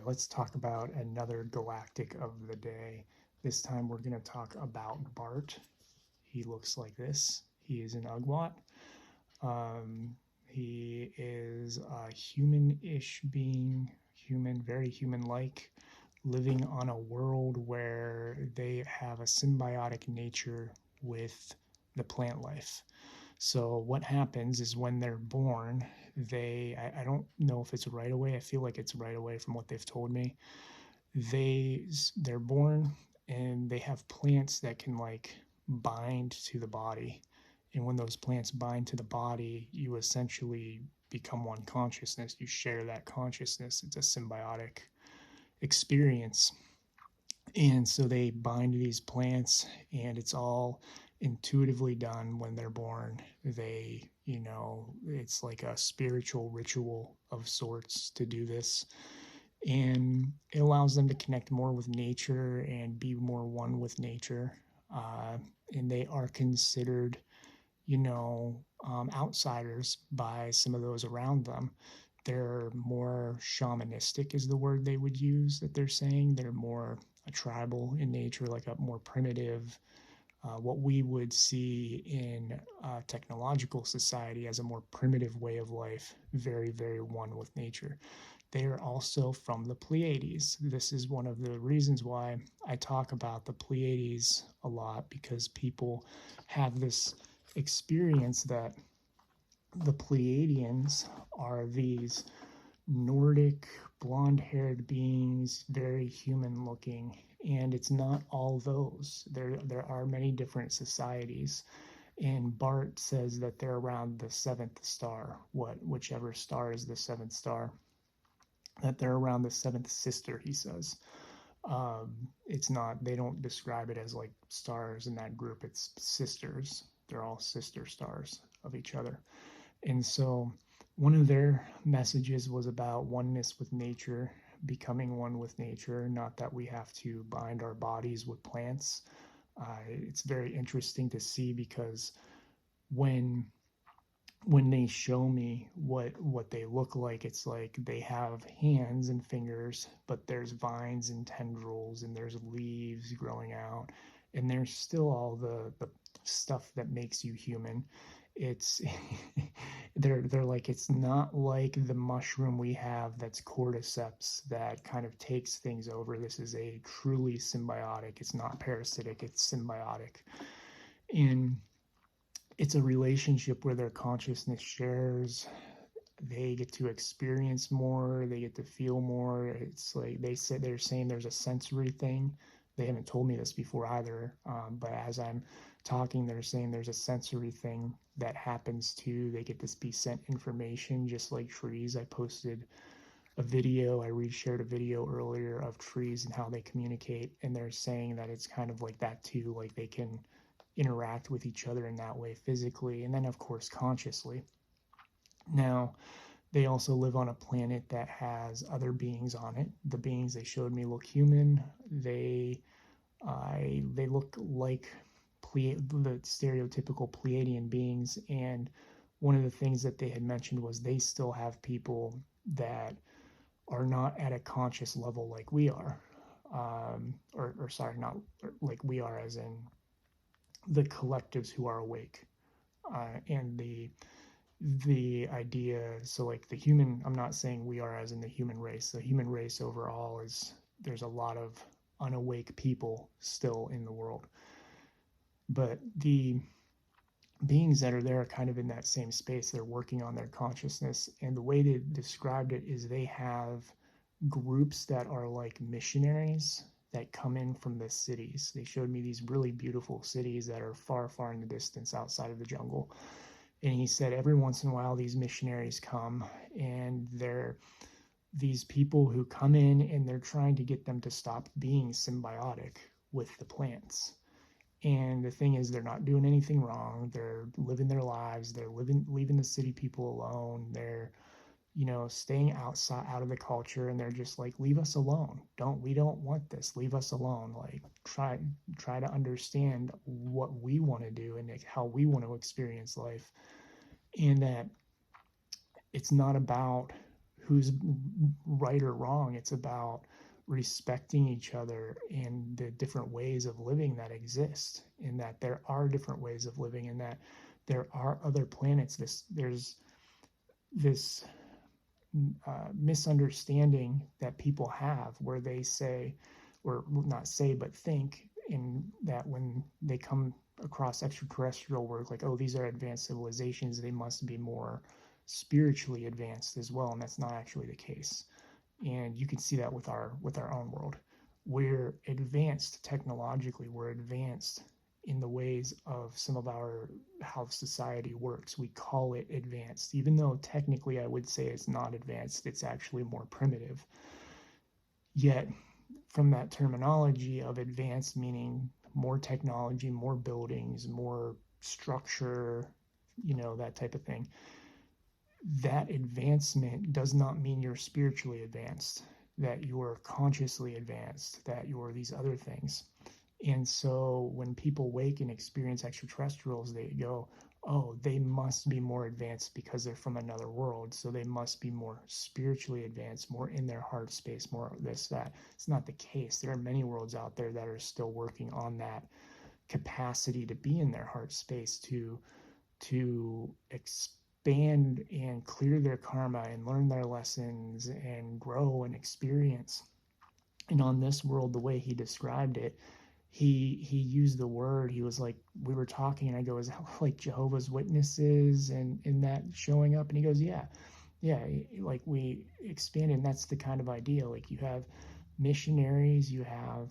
let's talk about another galactic of the day. This time we're going to talk about Bart. He looks like this. He is an Ugwot. Um, he is a human ish being, very human like, living on a world where they have a symbiotic nature with the plant life. So what happens is when they're born, I don't know if it's right away. I feel like it's right away from what they've told me. They're born and they have plants that can like bind to the body. And when those plants bind to the body, you essentially become one consciousness. You share that consciousness. It's a symbiotic experience. And so they bind these plants, and it's all intuitively done when they're born. It's like a spiritual ritual of sorts to do this. And it allows them to connect more with nature and be more one with nature. And they are considered, outsiders by some of those around them. They're more shamanistic, is the word they would use that they're saying. They're more tribal in nature, like a more primitive, what we would see in technological society as a more primitive way of life, very, very one with nature. They are also from the Pleiades. This is one of the reasons why I talk about the Pleiades a lot, because people have this experience that the Pleiadians are these Nordic blonde haired beings, very human looking, and it's not all those. There are many different societies. And Bart says that they're around the seventh star, whichever star is the seventh star, that they're around the seventh sister, he says. It's not, they don't describe it as like stars in that group, it's sisters. They're all sister stars of each other. And so one of their messages was about oneness with nature, becoming one with nature, not that we have to bind our bodies with plants. It's very interesting to see, because when they show me what they look like, it's like they have hands and fingers, but there's vines and tendrils and there's leaves growing out, and there's still all the stuff that makes you human. It's they're like, it's not like the mushroom we have that's cordyceps that kind of takes things over. This is a truly symbiotic. It's not parasitic, it's symbiotic. And it's a relationship where their consciousness shares. They get to experience more, they get to feel more. It's like they're saying there's a sensory thing. They haven't told me this before either, but as I'm talking, they're saying there's a sensory thing that happens too. They get to be sent information just like trees. I posted a video, I reshared a video earlier of trees and how they communicate, and they're saying that it's kind of like that too, like they can interact with each other in that way physically, and then of course consciously. Now, they also live on a planet that has other beings on it. The beings they showed me look human. They look like the stereotypical Pleiadian beings. And one of the things that they had mentioned was they still have people that are not at a conscious level like we are. Or sorry, not like we are, as in the collectives who are awake. And the idea, so like the human, I'm not saying we are as in the human race. The human race overall is, there's a lot of unawake people still in the world, but the beings that are there are kind of in that same space. They're working on their consciousness, and the way they described it is they have groups that are like missionaries that come in from the cities. They showed me these really beautiful cities that are far, far in the distance outside of the jungle. And he said every once in a while these missionaries come, and they're these people who come in and they're trying to get them to stop being symbiotic with the plants. And the thing is, they're not doing anything wrong. They're living their lives. They're leaving the city people alone. They're, staying outside, out of the culture, and they're just like, leave us alone. We don't want this. Leave us alone. Like, try to understand what we want to do and how we want to experience life. And that it's not about who's right or wrong. It's about respecting each other and the different ways of living that exist, and that there are different ways of living, and that there are other planets. There's this misunderstanding that people have where they say, or not say, but think, in that when they come across extraterrestrial work, like, oh, these are advanced civilizations, they must be more spiritually advanced as well, and that's not actually the case. And you can see that with our own world. We're advanced technologically, we're advanced in the ways of some of our how society works. We call it advanced, even though technically I would say it's not advanced, it's actually more primitive. Yet from that terminology of advanced meaning more technology, more buildings, more structure, that type of thing, that advancement does not mean you're spiritually advanced, that you're consciously advanced, that you're these other things. And so when people wake and experience extraterrestrials, they go, oh, they must be more advanced because they're from another world. So they must be more spiritually advanced, more in their heart space, more this, that. It's not the case. There are many worlds out there that are still working on that capacity to be in their heart space, to expand and clear their karma and learn their lessons and grow and experience. And on this world, the way he described it, he used the word, he was like, we were talking and I go, is that like Jehovah's Witnesses and in that showing up? And he goes, yeah, like we expanded, and that's the kind of idea. Like you have missionaries, you have,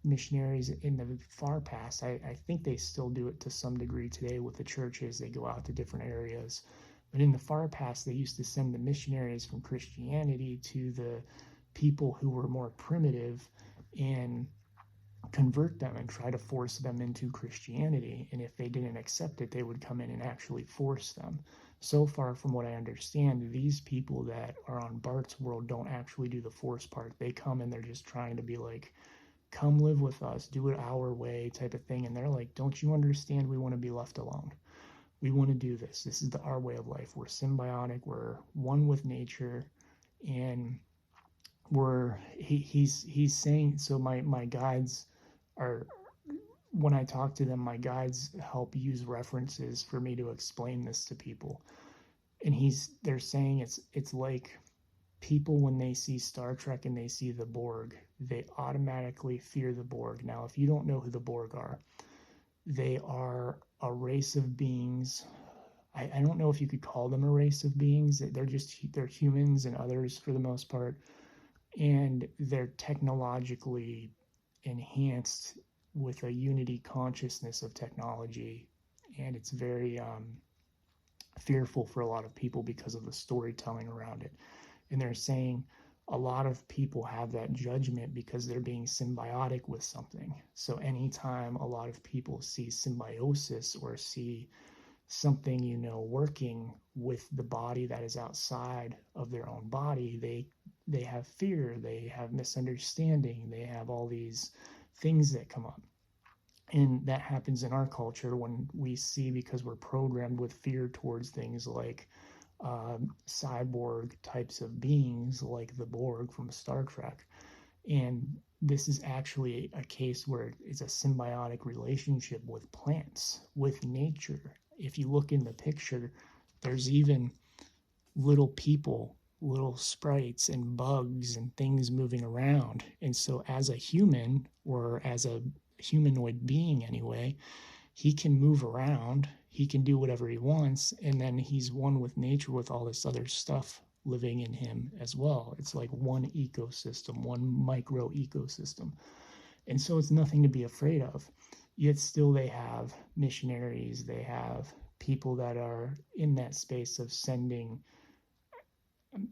missionaries in the far past. I think they still do it to some degree today with the churches. They go out to different areas. But in the far past, they used to send the missionaries from Christianity to the people who were more primitive and convert them and try to force them into Christianity. And if they didn't accept it, they would come in and actually force them. So far, from what I understand, these people that are on Bart's world don't actually do the force part. They come and they're just trying to be like, come live with us, do it our way type of thing. And they're like, don't you understand? We want to be left alone. We want to do this. This is our way of life. We're symbiotic. We're one with nature. And he's saying, so my guides are, when I talk to them, my guides help use references for me to explain this to people. And they're saying it's like people when they see Star Trek and they see the Borg, they automatically fear the Borg. Now, if you don't know who the Borg are, they are a race of beings. I don't know if you could call them a race of beings. They're humans and others for the most part, and they're technologically enhanced with a unity consciousness of technology, and it's very fearful for a lot of people because of the storytelling around it. And they're saying a lot of people have that judgment because they're being symbiotic with something. So anytime a lot of people see symbiosis or see something, working with the body that is outside of their own body, they have fear, they have misunderstanding, they have all these things that come up. And that happens in our culture when we see, because we're programmed with fear towards things like cyborg types of beings like the Borg from Star Trek. And this is actually a case where it's a symbiotic relationship with plants, with nature. If you look in the picture, there's even little people, little sprites and bugs and things moving around. And so as a human, or as a humanoid being anyway, he can move around, he can do whatever he wants, and then he's one with nature with all this other stuff living in him as well. It's like one ecosystem, one micro ecosystem. And so it's nothing to be afraid of. Yet still they have missionaries, they have people that are in that space of sending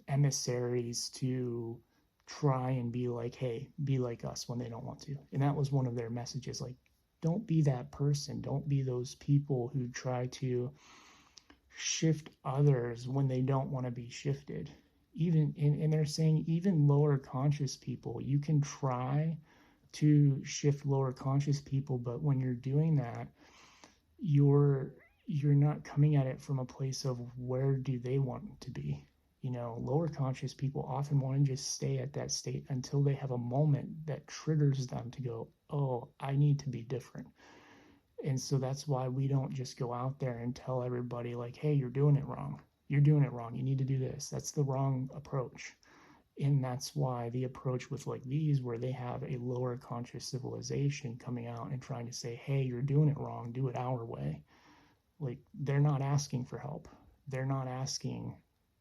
emissaries to try and be like, hey, be like us, when they don't want to. And that was one of their messages, like, don't be that person. Don't be those people who try to shift others when they don't want to be shifted. And they're saying even lower conscious people, you can try to shift lower conscious people, but when you're doing that, you're not coming at it from a place of where do they want to be. Lower conscious people often want to just stay at that state until they have a moment that triggers them to go, oh, I need to be different. And so that's why we don't just go out there and tell everybody, like, hey, you're doing it wrong. You're doing it wrong. You need to do this. That's the wrong approach. And that's why the approach with like these, where they have a lower conscious civilization coming out and trying to say, hey, you're doing it wrong, do it our way. Like, they're not asking for help. They're not asking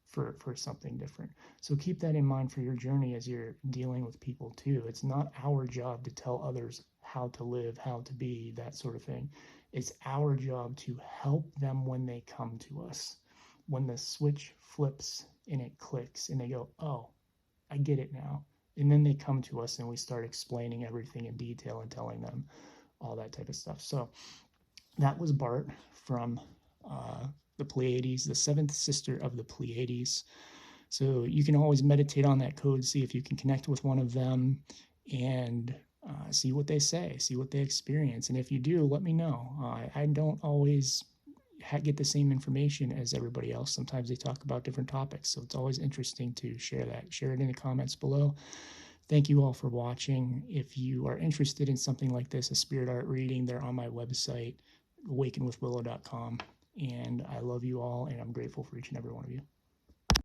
for something different. So keep that in mind for your journey as you're dealing with people too. It's not our job to tell others how to live, how to be, that sort of thing. It's our job to help them when they come to us. When the switch flips and it clicks and they go, oh, I get it now. And then they come to us and we start explaining everything in detail and telling them all that type of stuff. So that was Bart from the Pleiades, the seventh sister of the Pleiades. So you can always meditate on that code, see if you can connect with one of them, and see what they say, see what they experience. And if you do, let me know. I don't always get the same information as everybody else. Sometimes they talk about different topics. So it's always interesting to share that. Share it in the comments below. Thank you all for watching. If you are interested in something like this, a spirit art reading, they're on my website, awakenwithwillow.com. And I love you all, and I'm grateful for each and every one of you.